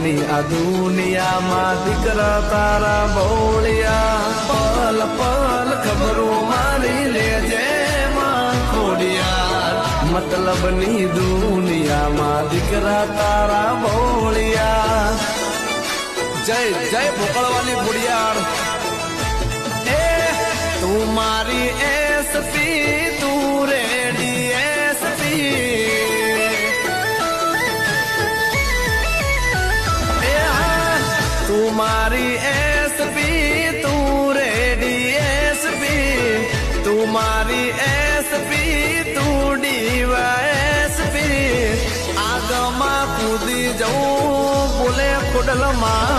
ની આ દુનિયામાં દીકરા તારા બોળિયા પલ પલ ખબરો મારી લેજે માં ખોડિયાર મતલબ ની દુનિયામાં દીકરા તારા બોળિયા જય જય ભોકળવાલી ખોડિયાર એ તું મારી એસપી તું રેડી એસપી તું મારી એસપી તું રેડી એસપી તું મારી એસપી તું ડીવાયએસપી આગમાં કૂદી જવું બોલે ખોડલમાં